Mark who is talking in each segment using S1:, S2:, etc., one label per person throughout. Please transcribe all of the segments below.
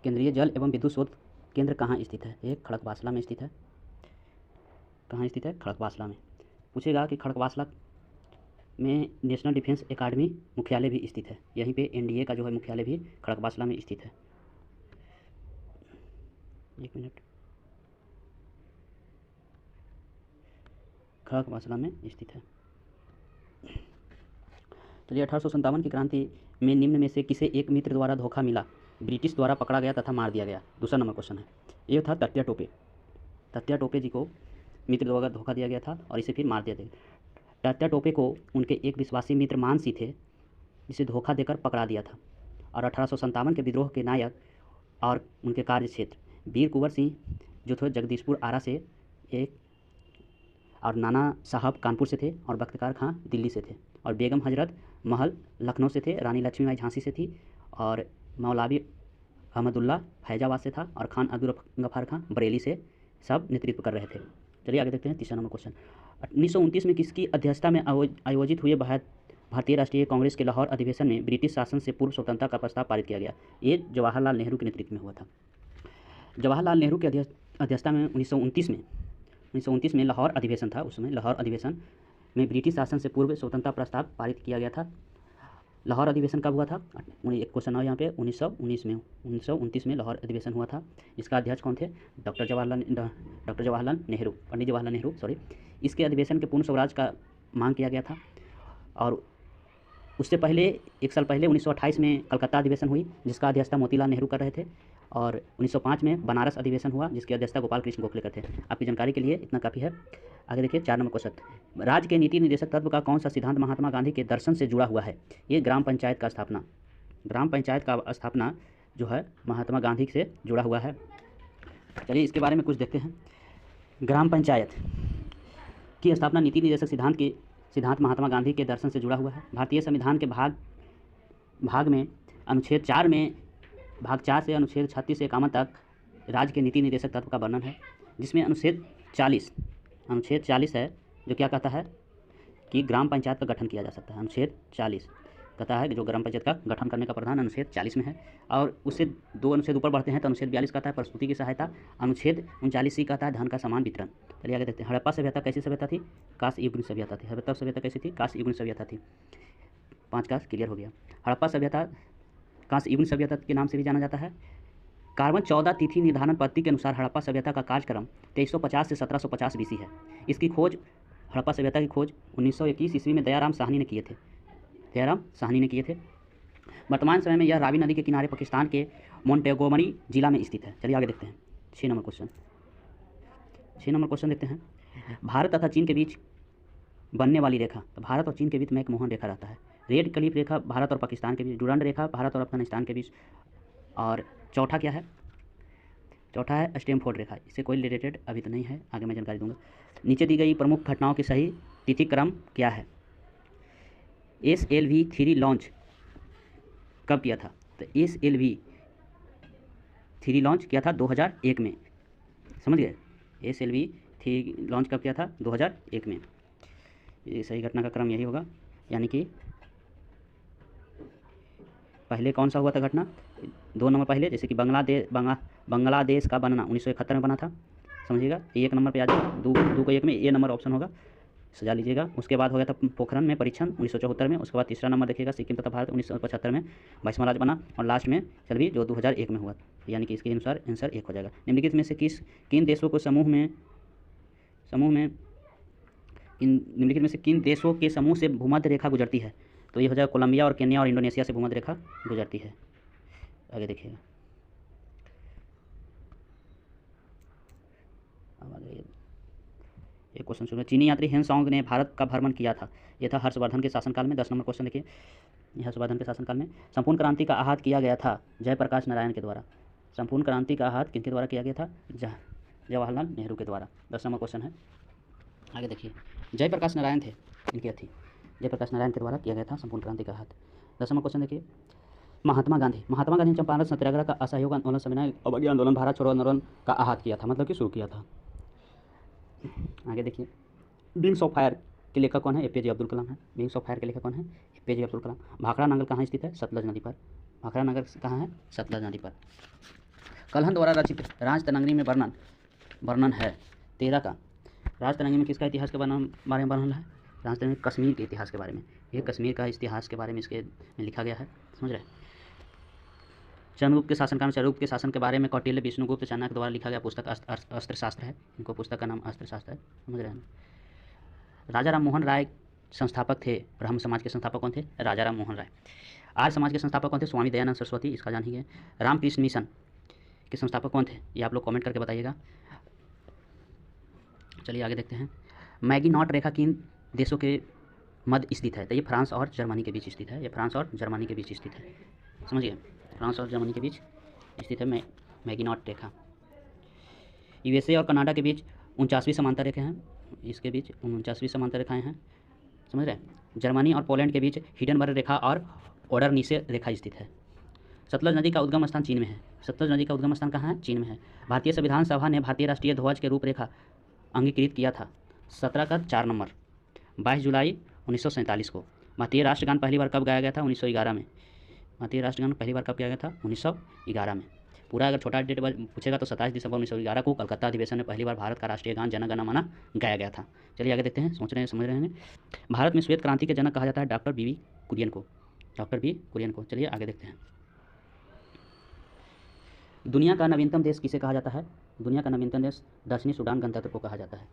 S1: केंद्रीय जल एवं विद्युत शोध केंद्र कहाँ स्थित है? ये खड़कवासला में स्थित है। कहाँ स्थित है? खड़कवासला में। पूछेगा कि खड़कवासला में नेशनल डिफेंस एकेडमी मुख्यालय भी स्थित है। यहीं पे एनडीए का जो है मुख्यालय भी खड़कवासला में स्थित है। एक मिनट, खड़कवासला में स्थित है। चलिए, 1857 की क्रांति में निम्न में से किसे एक मित्र द्वारा धोखा मिला, ब्रिटिश द्वारा पकड़ा गया तथा मार दिया गया? दूसरा नंबर क्वेश्चन है। ये था तत्या टोपे। तत्या टोपे जी को मित्र द्वारा धोखा दिया गया था और इसे फिर मार दिया गया। तत्या टोपे को उनके एक विश्वासी मित्र मानसी थे, जिसे धोखा देकर पकड़ा दिया था। और 1857 के विद्रोह के नायक और उनके कार्य क्षेत्र वीर कुंवर सिंह जो थे जगदीशपुर आरा से एक, और नाना साहब कानपुर से थे, और बख्तियार खां दिल्ली से थे, और बेगम हजरत महल लखनऊ से थे, रानी लक्ष्मीबाई झांसी से थी, और मौलवी अहमदुल्ला फैजाबाद से था, और खान अब्दुल गफ्फार खां बरेली से सब नेतृत्व कर रहे थे। चलिए आगे देखते हैं तीसरा नंबर क्वेश्चन। 1929 में किसकी अध्यक्षता में आयोजित हुए भारतीय राष्ट्रीय कांग्रेस के लाहौर अधिवेशन में ब्रिटिश शासन से पूर्व स्वतंत्रता का प्रस्ताव पारित किया गया? ये जवाहरलाल नेहरू के नेतृत्व में हुआ था। जवाहरलाल नेहरू की अध्यक्षता में 1929 में लाहौर अधिवेशन था। उस समय लाहौर अधिवेशन में ब्रिटिश शासन से पूर्व स्वतंत्रता प्रस्ताव पारित किया गया था। लाहौर अधिवेशन कब हुआ था? एक क्वेश्चन है यहाँ पे, 1929 में लाहौर अधिवेशन हुआ था। इसका अध्यक्ष कौन थे? Doctor Jawaharlal Nehru, Pandit Jawaharlal Nehru, sorry. इसके अधिवेशन के पूर्ण स्वराज का मांग किया गया था। और उससे पहले, एक साल पहले 1928 में कलकत्ता अधिवेशन हुई, जिसका अध्यक्षता मोतीलाल नेहरू कर रहे थे। और 1905 में बनारस अधिवेशन हुआ, जिसकी अध्यक्षता गोपाल कृष्ण गोखले करते थे। आपकी जानकारी के लिए इतना काफ़ी है। आगे देखिए 4 नंबर क्वेश्चन। राज्य के नीति निर्देशक तत्व का कौन सा सिद्धांत महात्मा गांधी के दर्शन से जुड़ा हुआ है? ये ग्राम पंचायत का स्थापना। ग्राम पंचायत का स्थापना जो है महात्मा गांधी से जुड़ा हुआ है। चलिए इसके बारे में कुछ देखते हैं। ग्राम पंचायत की स्थापना नीति निर्देशक सिद्धांत महात्मा गांधी के दर्शन से जुड़ा हुआ है। भारतीय संविधान के भाग में अनुच्छेद 4 में भाग 4 से अनुच्छेद 36 से 51 तक राज्य के नीति निर्देशक तत्व का वर्णन है, जिसमें अनुच्छेद 40 है, जो क्या कहता है कि ग्राम पंचायत का गठन किया जा सकता है। अनुच्छेद 40 कहता है कि जो ग्राम पंचायत का गठन करने का प्रावधान अनुच्छेद 40 में है। और उससे 2 अनुच्छेद ऊपर बढ़ते हैं तो अनुच्छेद 42 कहता है प्रसूति की सहायता। अनुच्छेद 39 कहता है धन का समान वितरण। चलिए आगे देखते हैं। हड़प्पा सभ्यता कैसी सभ्यता थी? कांस्य युगीन सभ्यता थी। हड़प्पा सभ्यता कैसी थी? कांस्य युगीन सभ्यता थी। 5 का क्लियर हो गया। हड़प्पा सभ्यता कांस्य युगीन सभ्यता के नाम से भी जाना जाता है। कार्बन 14 तिथि निर्धारण पद्धति के अनुसार हड़प्पा सभ्यता का कार्यक्रम 2350 से 1750 BC है। इसकी खोज, हड़प्पा सभ्यता की खोज 1921 ईस्वी में दयाराम साहनी ने किए थे। वर्तमान समय में यह रावी नदी के किनारे पाकिस्तान के मोंटेगोमरी जिला में स्थित है। चलिए आगे देखते हैं 6 नंबर क्वेश्चन देखते हैं। भारत तथा चीन के बीच बनने वाली रेखा, तो भारत और चीन के बीच में एक मोहन रेखा रहता है। रेड क्लिफ रेखा भारत और पाकिस्तान के बीच, डुरंड रेखा भारत और अफगानिस्तान के बीच, और चौथा क्या है? चौथा है स्टैमफोर्ड रेखा। इससे कोई रिलेटेड अभी तो नहीं है, आगे मैं जानकारी दूंगा। नीचे दी गई प्रमुख घटनाओं की सही तिथि क्रम क्या है? SLV-3 लॉन्च कब किया था? तो SLV-3 लॉन्च किया था 2001 में। समझ गए? SLV-3 लॉन्च कब किया था? 2001 में। ये सही घटना का क्रम यही होगा, यानी कि पहले कौन सा हुआ था घटना? 2 नंबर पहले, जैसे कि बांग्लादेश का बनना 1971 में बना था। समझिएगा, 1 नंबर पे आ जाएगा। 2 को 1 में ये नंबर ऑप्शन होगा, सजा लीजिएगा। उसके बाद हो गया था पोखरण में परीक्षण 1974 में। उसके बाद तीसरा नंबर देखिएगा सिक्किम तथा भारत 1975 में 22वां राज्य बना। और लास्ट में चलवी जो 2001 में हुआ, यानी कि इसके अनुसार आंसर 1 हो जाएगा। निम्नलिखित में से किन देशों के समूह से भूमध्य रेखा गुजरती है? तो ये हो जाएगा कोलंबिया और केन्या और इंडोनेशिया से भूमध्य रेखा गुजरती है। आगे देखिएगा, एक क्वेश्चन सुनिए। चीनी यात्री हेनसांग ने भारत का भ्रमण किया था, यह था हर्षवर्धन के शासनकाल में। 10 नंबर क्वेश्चन देखिए, हर्षवर्धन के शासनकाल में संपूर्ण क्रांति का आहत किया गया था जयप्रकाश नारायण के द्वारा। संपूर्ण क्रांति का आहत किनके द्वारा किया गया था? जवाहरलाल नेहरू के द्वारा। 10 नंबर क्वेश्चन है। आगे देखिए, जयप्रकाश नारायण थे, इनकी थी, जयप्रकाश नारायण के द्वारा किया गया था संपूर्ण क्रांति का आहत। 10 नंबर क्वेश्चन देखिए, महात्मा गांधी ने चंपारण सत्याग्रह का असहयोग आंदोलन, सविनय अवज्ञा आंदोलन, भारत छोड़ो आंदोलन का आहत किया था, मतलब कि शुरू किया था। आगे देखिए, विंग्स ऑफ फायर के लेखक कौन है? APJ अब्दुल कलाम है। विंग्स ऑफ फायर के लेखक कौन है? APJ अब्दुल कलाम। भाखड़ा नगर कहाँ स्थित है? सतलज नदी पर। भाखड़ा नगर कहाँ है? सतलज नदी पर। कल्हण द्वारा रचित राजतरंगिणी में वर्णन है 13 का। राजतरंगिणी में किसका इतिहास के बारे में वर्णन है? राजतरंगिणी कश्मीर के इतिहास के बारे में। ये कश्मीर का इतिहास के बारे में इसके में लिखा गया है, समझ रहे हैं। चंद्रगुप्त के शासनकाल में चंद्रगुप्त के शासन के बारे में कौटिल्य विष्णुगुप्त चाणक्य द्वारा लिखा गया पुस्तक अस्त्रशास्त्र है। इनको पुस्तक का नाम अस्त्रशास्त्र है, समझ रहे हैं। राजा राम मोहन राय संस्थापक थे। ब्रह्म समाज के संस्थापक कौन थे? राजा राम मोहन राय। आर्य समाज के संस्थापक कौन थे? स्वामी दयानंद सरस्वती, इसका जानिए। रामकृष्ण मिशन के संस्थापक कौन थे? ये आप लोग कमेंट करके बताइएगा। चलिए आगे देखते हैं। मैगिनॉट रेखा किन देशों के मध्य स्थित है? तो ये फ्रांस और जर्मनी के बीच स्थित है। ये फ्रांस और जर्मनी के बीच स्थित है, समझिए। फ्रांस और जर्मनी के बीच स्थित है मैगिनॉट रेखा। यूएसए और कनाडा के बीच 49वीं समांतर रेखा हैं। इसके बीच 49वीं समांतर रेखाएं हैं, समझ रहे हैं। जर्मनी और पोलैंड के बीच हिडनबर्ग रेखा और ओडरनीसे रेखा स्थित है। सतलज नदी का उद्गम स्थान चीन में है। सतलज नदी का उद्गम स्थान कहाँ है? चीन में है। भारतीय संविधान सभा ने भारतीय राष्ट्रीय ध्वज के रूपरेखा अंगीकृत किया था 17 का 4 नंबर 22 जुलाई 1947 को। भारतीय राष्ट्रगान पहली बार कब गाया गया था? 1911 में। भारतीय राष्ट्रगान पहली बार कब गाया गया था? 1911 में। पूरा अगर छोटा डेट पूछेगा तो 27 दिसंबर 1911 को कलकत्ता अधिवेशन में पहली बार भारत का राष्ट्रीय गान जन गण मन गाया गया था। चलिए आगे देखते हैं। सोच रहे हैं, समझ रहे हैं। भारत में श्वेत क्रांति के जनक कहा जाता है डॉक्टर बी कुरियन को। डॉक्टर बी कुरियन को। चलिए आगे देखते हैं। दुनिया का नवीनतम देश किसे कहा जाता है? दुनिया का नवीनतम देश दक्षिणी सूडान गणतंत्र को कहा जाता है,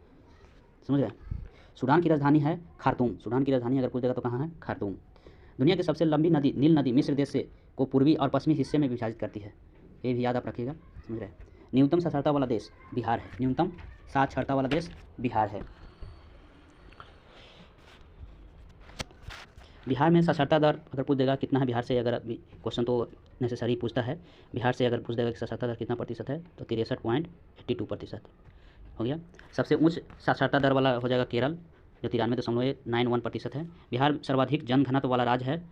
S1: समझ रहे हैं। सूडान की राजधानी है खार्तूम। सूडान की राजधानी अगर पूछेगा तो कहाँ है? खार्तूम। दुनिया की सबसे लंबी नदी नील नदी मिस्र देश से को पूर्वी और पश्चिमी हिस्से में विभाजित करती है। ये भी याद आप रखिएगा, समझ रहे हैं। न्यूनतम साक्षरता वाला देश बिहार है। न्यूनतम साक्षरता वाला देश बिहार है। बिहार में साक्षरता दर अगर पूछ देगा कितना है बिहार से, अगर क्वेश्चन तो नेसेसरी पूछता है। बिहार से अगर पूछ देगा कि साक्षरता दर कितना प्रतिशत है तो 63.82% हो गया। सबसे उच्च साक्षरता दर वाला हो जाएगा केरल जो 93.91% है। बिहार सर्वाधिक जनघनत्व वाला राज्य है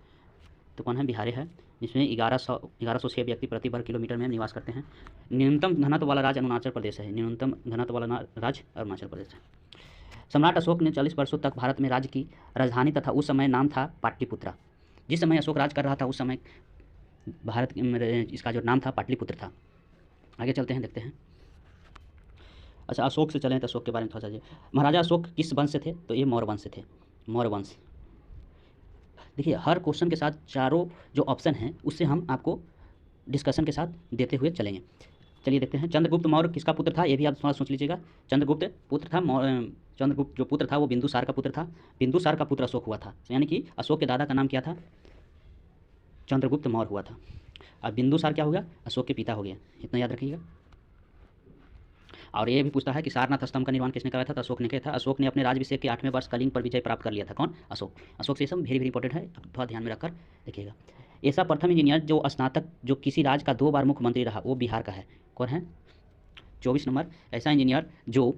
S1: तो कौन है? बिहार है, जिसमें 1106 व्यक्ति प्रति वर्ग किलोमीटर में निवास करते हैं। न्यूनतम घनत्व वाला राज्य अरुणाचल प्रदेश है। न्यूनतम घनत्व वाला राज्य अरुणाचल प्रदेश है। सम्राट अशोक ने 40 वर्षों तक भारत में राज्य की राजधानी तथा उस समय नाम था पाटलिपुत्रा। जिस समय अशोक राज कर रहा था उस समय भारत में इसका जो नाम था पाटलिपुत्र था। आगे चलते हैं, देखते हैं। अच्छा, अशोक से चलें तो अशोक के बारे में थोड़ा सा। महाराजा अशोक किस वंश से थे? तो ये मौर्य वंश से थे। मौर्य वंश। देखिए हर क्वेश्चन के साथ चारों जो ऑप्शन हैं उससे हम आपको डिस्कशन के साथ देते हुए चलेंगे। चलिए देखते हैं। चंद्रगुप्त मौर्य किसका पुत्र था? ये भी आप थोड़ा सोच लीजिएगा। चंद्रगुप्त पुत्र था। चंद्रगुप्त जो पुत्र था वो बिंदुसार का पुत्र था। बिंदुसार का पुत्र अशोक हुआ था, यानी कि अशोक के दादा का नाम क्या था? चंद्रगुप्त मौर्य हुआ था। अब बिंदुसार क्या हो गया? अशोक के पिता हो गया। इतना याद रखिएगा। और ये भी पूछता है कि सारनाथ स्तंभ का निर्माण किसने कराया था? तो अशोक ने किया था। अशोक ने अपने राज्याभिषेक के 8वें वर्ष कलिंग पर विजय प्राप्त कर लिया था। कौन? अशोक। अशोक से सब वेरी इंपॉर्टेंट है, थोड़ा ध्यान में रखकर देखिएगा। ऐसा प्रथम इंजीनियर जो स्नातक जो किसी राज्य का 2 बार मुख्यमंत्री रहा वो बिहार का है। कौन है? 24 नंबर। ऐसा इंजीनियर जो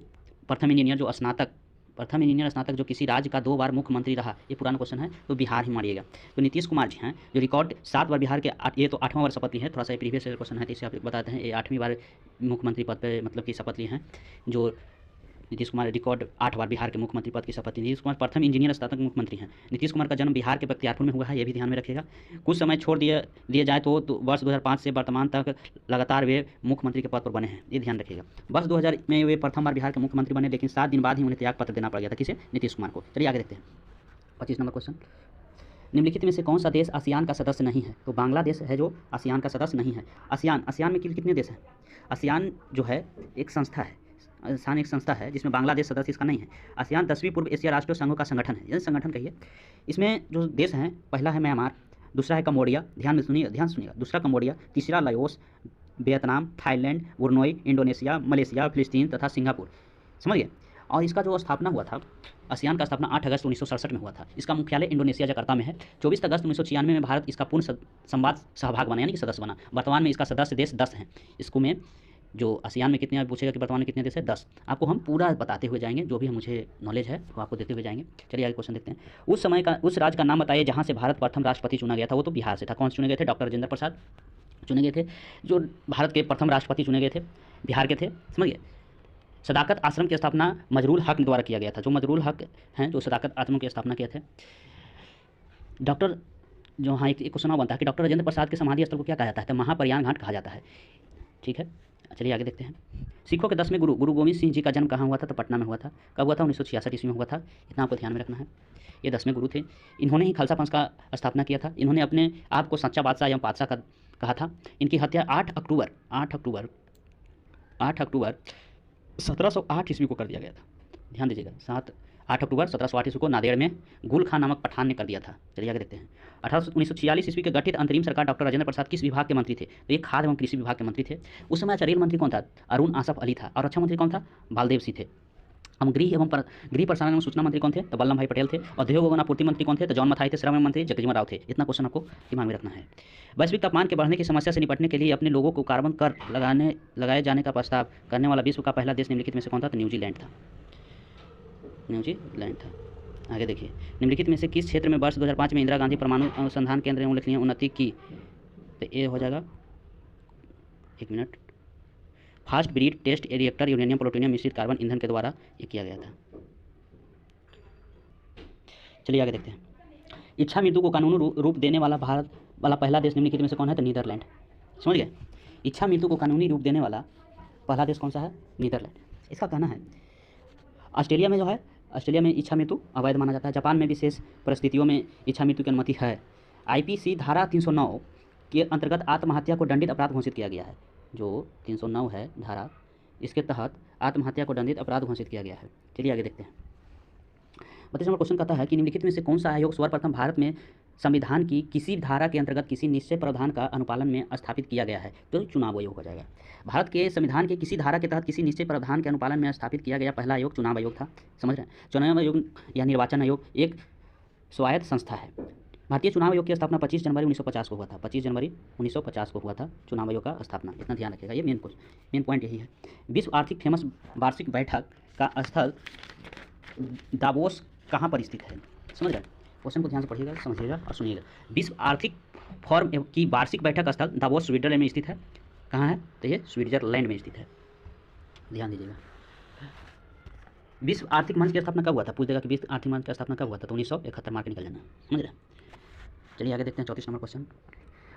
S1: प्रथम इंजीनियर स्नातक जो किसी राज्य का 2 बार मुख्यमंत्री रहा, ये पुराना क्वेश्चन है तो बिहार ही मानिएगा। तो नीतीश कुमार जी हैं जो रिकॉर्ड 7 बार बिहार के, ये तो 8वां बार शपथ ली है। थोड़ा सा प्रीवियस क्वेश्चन है तो इसे आप बताते हैं। ये 8वीं बार मुख्यमंत्री पद पर मतलब कि शपथ ली हैं जो नीतीश कुमार रिकॉर्ड 8 बार बिहार के मुख्यमंत्री पद की शपथ ली। नीतीश कुमार प्रथम इंजीनियर स्नातक मुख्यमंत्री हैं। नीतीश कुमार का जन्म बिहार के बख्तियारपुर में हुआ है, ये भी ध्यान में रखिएगा। कुछ समय छोड़ दिए जाए तो वर्ष 2005 से वर्तमान तक लगातार वे मुख्यमंत्री के पद पर बने हैं, ये ध्यान रखिएगा। वर्ष 2000 में वे प्रथम बार बिहार के मुख्यमंत्री बने, लेकिन 7 दिन बाद ही उन्हें त्याग पत्र देना पड़ गया था। किसे? नीतीश कुमार को। चलिए आगे देखते हैं। 25 नंबर क्वेश्चन। निम्नलिखित में से कौन सा देश आसियान का सदस्य नहीं है? तो बांग्लादेश है जो आसियान का सदस्य नहीं है। आसियान में कितने देश हैं? आसियान जो है एक संस्था है। आसियान एक संस्था है जिसमें बांग्लादेश सदस्य इसका नहीं है। आसियान 10वीं पूर्व एशिया राष्ट्रीय संघों का संगठन है, यह संगठन कहिए। इसमें जो देश हैं, पहला है म्यांमार, दूसरा है कम्बोडिया, ध्यान सुनिएगा, दूसरा कम्बोडिया, तीसरा Laos, Vietnam, Thailand, Brunei, Indonesia, Malaysia, फिलिस्तीन तथा सिंगापुर, समझिए। और इसका जो स्थापना हुआ था, आसियान का स्थापना 8 अगस्त 1967 में हुआ था। इसका मुख्यालय इंडोनेशिया जकार्ता में है। 24 अगस्त 1996 में भारत इसका पूर्ण संवाद सहभाग बना, यानी कि सदस्य बना। वर्तमान में इसका सदस्य देश 10 हैं। इसको में जो आसियान में कितने, आप पूछेगा कि वर्तमान में कितने देश है? 10। आपको हम पूरा बताते हुए जाएंगे, जो भी मुझे नॉलेज है वो आपको देते हुए जाएंगे। चलिए आगे क्वेश्चन देखते हैं। उस राज्य का नाम बताइए जहाँ से भारत प्रथम राष्ट्रपति चुना गया था। वो तो बिहार से था। कौन से चुने गए थे? डॉक्टर राजेंद्र प्रसाद चुने गए थे, जो भारत के प्रथम राष्ट्रपति चुने गए थे, बिहार के थे, समझिए। सदाकत आश्रम की स्थापना मजरूल हक द्वारा किया गया था। जो मजरूल हक हैं जो सदाकत आश्रम की स्थापना किए थे। डॉक्टर जो, हाँ, एक क्वेश्चन बनता है कि डॉक्टर राजेंद्र प्रसाद के समाधि स्थल को क्या कहा जाता है? तो महाप्रयाण घाट कहा जाता है, ठीक है। चलिए आगे देखते हैं। सिखों के 10वें गुरु गुरु गोविंद सिंह जी का जन्म कहाँ हुआ था? तो पटना में हुआ था। कब हुआ था? 1966 ईस्वी में हुआ था। इतना आपको ध्यान में रखना है। ये 10वें गुरु थे। इन्होंने ही खालसा पंथ का स्थापना किया था। इन्होंने अपने आप को सच्चा बादशाह या बादशाह का कहा था। इनकी हत्या 8 अक्टूबर 1708 ईस्वी को कर दिया गया था। ध्यान दीजिएगा, 8 अक्टूबर 1708 ईस्वी को नांदेड़ में गुल खान नामक पठान ने कर दिया था। चलिए आगे देखते हैं। 1946 ईस्वी के गठित अंतरिम सरकार डॉक्टर राजेंद्र प्रसाद किस विभाग के मंत्री थे? तो ये खाद्य एवं कृषि विभाग के मंत्री थे। उस समय रेल मंत्री कौन था? अरुण आसफ अली था। और रक्षा मंत्री कौन था? बालदेव सिंह थे। हम गृह प्रसारण एवं सूचना मंत्री कौन थे? तो वल्लभ भाई पटेल थे। उद्योग एवं आपूर्ति मंत्री कौन थे? तो जॉन मथाई थे। श्रम मंत्री जगजीवन राव थे। इतना क्वेश्चन आपको दिमाग में रखना है। वैश्विक तापमान के बढ़ने की समस्या से निपटने के लिए अपने लोगों को कार्बन कर लगाए जाने का प्रस्ताव करने वाला विश्व का पहला देश निम्नलिखित में से कौन था? तो न्यूजीलैंड था। आगे देखिए, निम्नलिखित में से किस क्षेत्र में वर्ष 2005 में इंदिरा गांधी परमाणु अनुसंधान केंद्र ने उल्लेखनीय उन्नति की? तो ये हो जाएगा, एक minute, fast breed test reactor uranium plutonium मिश्रित कार्बन ईंधन के द्वारा ये किया गया था। चलिए आगे देखते हैं। इच्छा मृत्यु को कानूनी रूप देने वाला भारत वाला पहला देश निम्नलिखित में से कौन है? तो नीदरलैंड। समझ गए? इच्छा मृत्यु को कानूनी रूप देने वाला पहला देश कौन सा है? नीदरलैंड। इसका कहना है ऑस्ट्रेलिया में जो है, ऑस्ट्रेलिया में इच्छा मृत्यु अवैध माना जाता है। जापान में विशेष परिस्थितियों में इच्छा मृत्यु की अनुमति है। आईपीसी धारा 309 के अंतर्गत आत्महत्या को दंडित अपराध घोषित किया गया है। जो 309 है धारा, इसके तहत आत्महत्या को दंडित अपराध घोषित किया गया है। चलिए आगे देखते हैं। 32 नंबर क्वेश्चन कहता है कि निम्नलिखित में से कौन सा आयोग सर्वप्रथम भारत में संविधान की किसी धारा के अंतर्गत किसी निश्चय प्रावधान का अनुपालन में स्थापित किया गया है? तो चुनाव आयोग हो जाएगा। भारत के संविधान के किसी धारा के तहत किसी निश्चय प्रावधान के अनुपालन में स्थापित किया गया पहला आयोग चुनाव आयोग था। समझ रहे हैं? चुनाव आयोग या निर्वाचन आयोग एक स्वायत्त संस्था है। भारतीय चुनाव आयोग की स्थापना 25 जनवरी 1950 को हुआ था। 25 जनवरी 1950 को हुआ था चुनाव आयोग का स्थापना। इतना ध्यान रखिएगा, ये मेन पॉइंट यही है। विश्व आर्थिक फेमस वार्षिक बैठक का स्थल दावोस कहाँ पर स्थित है? समझ रहे हैं? क्वेश्चन को ध्यान से पढ़िएगा, समझिएगा और सुनिएगा। विश्व आर्थिक फोरम की वार्षिक बैठक का स्थल दावोस स्विट्जरलैंड में स्थित है। कहाँ है? तो ये स्विट्जरलैंड में स्थित है। ध्यान दीजिएगा। विश्व आर्थिक मंच की स्थापना कब हुआ था? पूछ देगा कि विश्व आर्थिक मंच की स्थापना कब हुआ था? तो 1971 मार्क निकल जाना। समझ रहे हैं? चलिए आगे देखते हैं। 34 नंबर क्वेश्चन।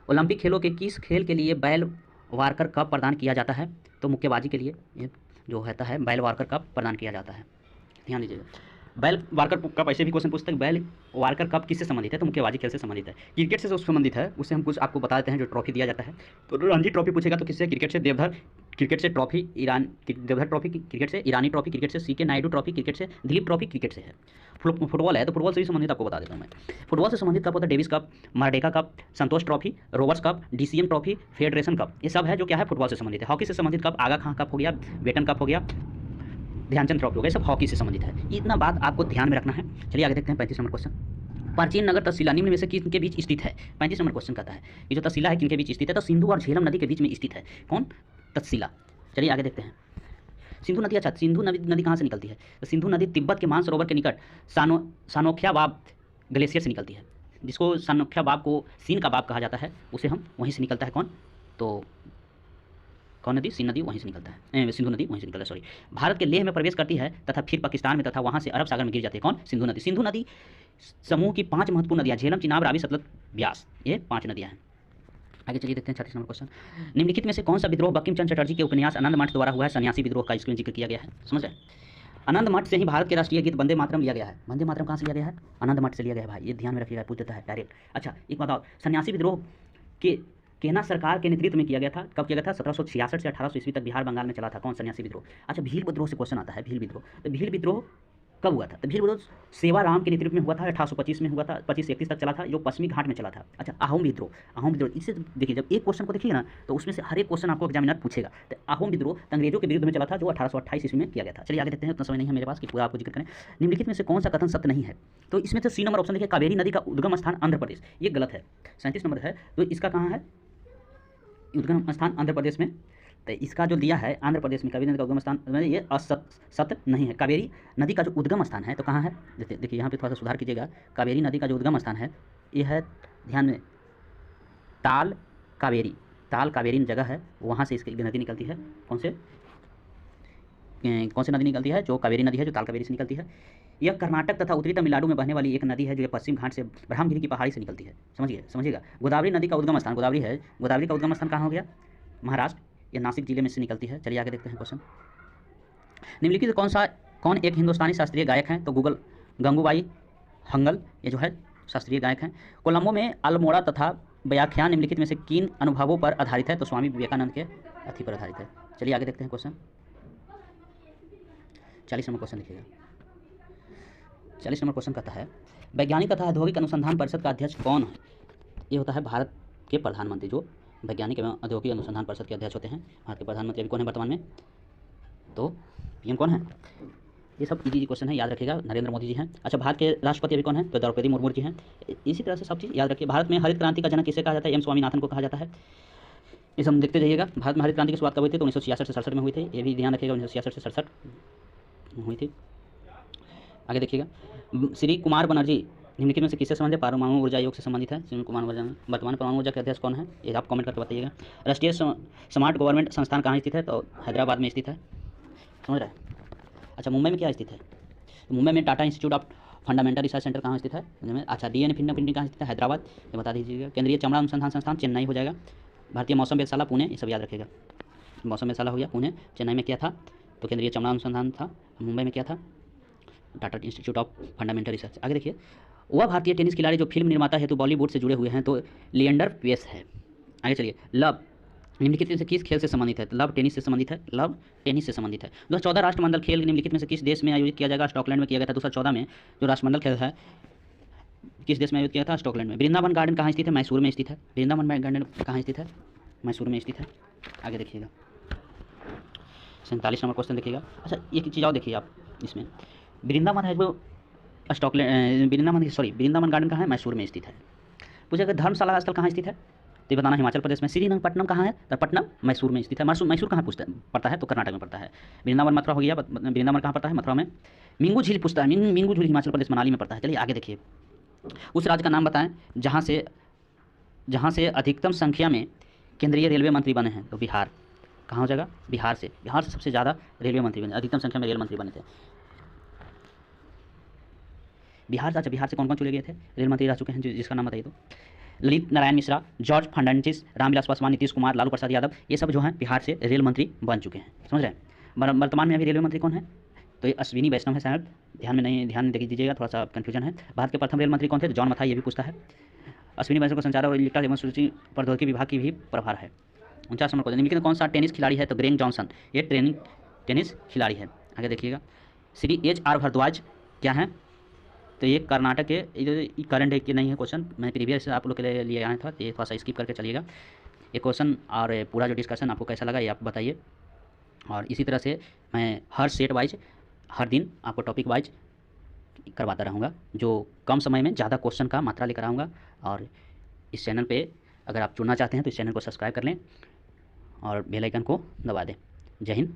S1: ओलंपिक खेलों के किस खेल के लिए बैल वार्कर कप प्रदान किया जाता है? तो मुक्केबाजी के लिए ये जो होता है बैल वार्कर कप प्रदान किया जाता है। ध्यान दीजिएगा। बैल वार्कर कप ऐसे भी क्वेश्चन पूछते हैं, बैल वार्कर कप किससे संबंधित है? तो मुक्केबाजी खेल से संबंधित है। क्रिकेट से संबंधित है, उससे हम कुछ आपको बता देते हैं। जो ट्रॉफी दिया जाता है, तो रणजी ट्रॉफी पूछेगा तो किससे? क्रिकेट से देवधर, क्रिकेट से ट्रॉफी देवधर ट्रॉफी, क्रिकेट से ईरानी ट्रॉफी, क्रिकेट से सीके नायडू ट्रॉफी, क्रिकेट से दिलीप ट्रॉफी, क्रिकेट से है। फुटबॉल है तो फुटबॉल से भी संबंधित आपको बता देता हूँ मैं। फुटबॉल से संबंधित कप होता है Davis cup, Merdeka cup, Santosh trophy, Rovers cup, DCM trophy, Federation cup. ये सब है जो क्या है? फुटबॉल से संबंधित है। हॉकी से संबंधित कप आगा खां कप हो गया, बेटन कप हो गया, ध्यानचंद ट्रॉफी हो गया, सब हॉकी से संबंधित है। इतना बात आपको ध्यान में रखना है। चलिए आगे देखते हैं। 35 नंबर क्वेश्चन। प्राचीन नगर तक्षशिला निम्न में से किनके बीच स्थित है? 35 नंबर क्वेश्चन कहता है कि जो तक्षशिला है किनके बीच स्थित है? तो सिंधु और झेलम नदी के बीच में स्थित है। कौन? तक्षशिला। चलिए आगे देखते हैं। सिंधु नदी, अच्छा सिंधु नदी कहाँ से निकलती है? तो सिंधु नदी तिब्बत के मानसरोवर के निकट सानोख्या बाब ग्लेशियर से निकलती है। जिसको सानोख्या बाब को सीन का बाब कहा जाता है, उसे हम वहीं से निकलता है। कौन नदी? सिंधु नदी वहीं से निकलता है, सिंधु नदी वहीं से निकलता है, सॉरी। भारत के लेह में प्रवेश करती है तथा फिर पाकिस्तान में तथा वहाँ से अरब सागर में गिर जाती है। कौन? सिंधु नदी। सिंधु नदी समूह की 5 महत्वपूर्ण नदियाँ, झेलम, चिनाब, रावी, सतलज, ब्यास, ये 5 नदियाँ हैं। आगे चलिए देखते हैं 36 नंबर क्वेश्चन। निम्नलिखित में से कौन सा विद्रोह बंकिम चंद्र चटर्जी के उपन्यास आनंद मठ द्वारा हुआ है? सन्यासी विद्रोह का इसमें जिक्र किया गया है। समझ रहे हैं? आनंद मठ से ही भारत के राष्ट्रीय गीत वंदे मातरम लिया गया है। वंदे मातरम कहाँ से लिया गया है? आनंद मठ से लिया गया है भाई, ये ध्यान में रखिएगा, पूछ देता है डायरेक्ट। अच्छा एक बात और, सन्यासी विद्रोह के केना सरकार के नेतृत्व में किया गया था? कब किया गया था? 1766 से 1800 ईस्वी तक बिहार बंगाल में चला था। कौन? सन्यासी विद्रोह। अच्छा भील विद्रोह से क्वेश्चन आता है। भील विद्रोह, तो भील विद्रोह कब हुआ था? तो भील विद्रोह सेवाराम के नेतृत्व में हुआ था। 1825 में हुआ था, 25 से 31 तक चला था, जो पश्चिमी घाट में चला था। अच्छा अहोम विद्रोह, इससे देखिए जब एक क्वेश्चन को देखिए ना तो उसमें से हर एक क्वेश्चन आपको एग्जामिनर पूछेगा। तो अहोम विद्रोह अंग्रेजों के विरुद्ध में चला था, जो 1828 ईस्वी में किया गया था। चलिए आगे देखते हैं, उतना समय नहीं है मेरे पास कि पूरा आपको जिक्र करें। निम्नलिखित में से कौन सा कथन सत्य नहीं है? तो इसमें से सी नंबर ऑप्शन देखिए, कावेरी नदी का उद्गम स्थान आंध्र प्रदेश, ये गलत है। 37 नंबर है, तो इसका कहाँ है उद्गम स्थान? आंध्र प्रदेश में। तो इसका जो दिया है आंध्र प्रदेश में कावेरी नदी का उद्गम स्थान, ये सत्य नहीं है। कावेरी नदी का जो उद्गम स्थान है तो कहाँ है? देखिए यहाँ पे थोड़ा सा सुधार कीजिएगा। कावेरी नदी का जो उद्गम स्थान है ये है, ध्यान में, ताल कावेरी जगह है, वहाँ से इसकी नदी निकलती है। कौन से नदी निकलती है? जो कावेरी नदी है, जो ताल कावेरी से निकलती है। यह कर्नाटक तथा उत्तरी तमिलनाडु में बहने वाली एक नदी है, जो पश्चिम घाट से ब्रह्मगिरी की पहाड़ी से निकलती है। समझिएगा। गोदावरी नदी का उद्गम स्थान, गोदावरी का उद्गम स्थान कहाँ हो गया? महाराष्ट्र। ये नासिक जिले में से निकलती है। चलिए आगे देखते हैं क्वेश्चन। निम्नलिखित कौन एक हिंदुस्तानी शास्त्रीय गायक हैं? तो गंगूबाई हंगल ये जो है शास्त्रीय गायक हैं। कोलंबो में अल्मोड़ा तथा व्याख्यान निम्नलिखित में से किन अनुभवों पर आधारित है? तो स्वामी विवेकानंद के अथि पर आधारित है। चलिए आगे देखते हैं क्वेश्चन। 40 नंबर क्वेश्चन देखिएगा। 40 नंबर क्वेश्चन कहता है वैज्ञानिक तथा औद्योगिक अनुसंधान परिषद का अध्यक्ष कौन है? ये होता है भारत के प्रधानमंत्री, जो वैज्ञानिक एवं औद्योगिक अनुसंधान परिषद के अध्यक्ष होते हैं। भारत के प्रधानमंत्री अभी कौन है वर्तमान में? तो पीएम कौन है? ये सब इजी क्वेश्चन है, याद रखिएगा। नरेंद्र मोदी जी हैं। अच्छा, भारत के राष्ट्रपति अभी कौन है? तो द्रौपदी मुर्मू जी हैं। इसी तरह से सब चीज़ याद रखिए। भारत में हरित क्रांति का जनक किसे कहा जाता है? एम स्वामीनाथन को कहा जाता है। ये सब देखते जाइएगा। भारत में हरित क्रांति की शुरुआत कब हुई थी? तो 1966 से 67 में हुई थी। ये भी ध्यान रखिएगा, 1966 से 67 हुई थी। आगे देखिएगा। श्री कुमार बनर्जी निम्नलिखित में से किससे संबंधित? परमाणु ऊर्जा आयोग से संबंधित है। श्री कुमार बनर्जी वर्तमान परमाणु ऊर्जा के अध्यक्ष कौन है? ये आप कमेंट करके बताइएगा। राष्ट्रीय स्मार्ट गवर्नमेंट संस्थान कहाँ स्थित है? तो हैदराबाद में स्थित है। समझ रहे हैं? अच्छा, मुंबई में क्या स्थित है? तो मुंबई में Tata institute of fundamental research centre कहाँ स्थित है? अच्छा, डीएनए फिंगरप्रिंटिंग कहाँ स्थित है? हैदराबाद। ये बता दीजिएगा। केंद्रीय चमड़ा अनुसंधान संस्थान चेन्नई हो जाएगा। भारतीय मौसम वेधशाला पुणे, ये सब याद रखिएगा। मौसम वेधशाला हो गया पुणे। चेन्नई में क्या था? तो केंद्रीय चमड़ा अनुसंधान था। मुंबई में क्या था? Tata institute of fundamental research. आगे देखिए। वह भारतीय टेनिस खिलाड़ी जो फिल्म निर्माता हेतु बॉलीवुड से जुड़े हुए हैं, तो लिएंडर पेस है। आगे चलिए। लव निम्नलिखित में से किस खेल से संबंधित है? तो लव टेनिस से संबंधित है। लव टेनिस से संबंधित है। 2014 राष्ट्रमंडल खेल निम्नलिखित में से किस देश में आयोजित किया जाएगा? स्कॉटलैंड में किया गया था। 2014 में जो राष्ट्रमंडल खेल है किस देश में आयोजित किया था? स्कॉटलैंड में। वृंदावन गार्डन कहाँ स्थित है? मैसूर में स्थित है। वृंदावन गार्डन कहाँ स्थित है? मैसूर में स्थित है। आगे देखिएगा। 47 नंबर क्वेश्चन देखिएगा। अच्छा, एक चीज़ और देखिए आप इसमें। वृंदावन है जो वृंदावन गार्डन कहाँ है? मैसूर में स्थित है। पूछेगा धर्मशाला स्थल कहाँ स्थित है? तो ये बताना हिमाचल प्रदेश में। श्रीरंगपट्टनम कहाँ है? तो पटनम मैसूर में स्थित है। मैसूर कहाँ पड़ता है? तो कर्नाटक में पड़ता है। वृंदावन मथुरा हो गया। वृंदावन कहाँ पड़ता है? मथुरा में। मिंगू झील पूछता है। मिंगू झील हिमाचल प्रदेश मनाली में पड़ता है। चलिए आगे देखिए। उस राज्य का नाम बताएं जहाँ से अधिकतम संख्या में केंद्रीय रेलवे मंत्री बने हैं। तो बिहार। कहाँ हो जाएगा? बिहार से सबसे ज़्यादा रेलवे मंत्री बने, अधिकतम संख्या में रेल मंत्री बने थे बिहार से। अच्छा, बिहार से कौन कौन चुने गए थे? रेल मंत्री रह चुके हैं, जिसका नाम बताइए तो। ललित नारायण मिश्रा, जॉर्ज फर्नांडिस, रामविलास पासवान, नीतीश कुमार, लालू प्रसाद यादव, ये सब जो हैं बिहार से रेल मंत्री बन चुके हैं। समझ रहे हैं? वर्तमान में अभी रेलवे मंत्री कौन है? तो ये अश्विनी वैष्णव है शायद। ध्यान देख दीजिएगा, थोड़ा सा कन्फ्यूजन है। भारत के प्रथम रेल मंत्री कौन थे? जॉन मथाई, ये भी पूछता है। अश्विनी वैष्णव को संचार और इलेक्ट्रॉनिक एवं सूचना प्रौद्योगिकी विभाग की भी प्रभार है। 49 नंबर क्वेश्चन। निम्नलिखित कौन सा टेनिस खिलाड़ी है? तो ग्रेग जॉनसन, ये टेनिस खिलाड़ी है। आगे देखिएगा। श्री एच.आर. भारद्वाज क्या है? तो ये कर्नाटक के करंट है कि नहीं है क्वेश्चन, मैं प्रीवियस आप लोग के लिए आया था, ये थोड़ा सा स्किप करके चलिएगा। ये क्वेश्चन और पूरा जो डिस्कशन आपको कैसा लगा ये आप बताइए। और इसी तरह से मैं हर सेट वाइज हर दिन आपको टॉपिक वाइज करवाता रहूँगा, जो कम समय में ज़्यादा क्वेश्चन का मात्रा लेकर आऊँगा। और इस चैनल पे अगर आप जुड़ना चाहते हैं तो इस चैनल को सब्सक्राइब कर लें और बेल आइकन को दबा दें। जय हिंद।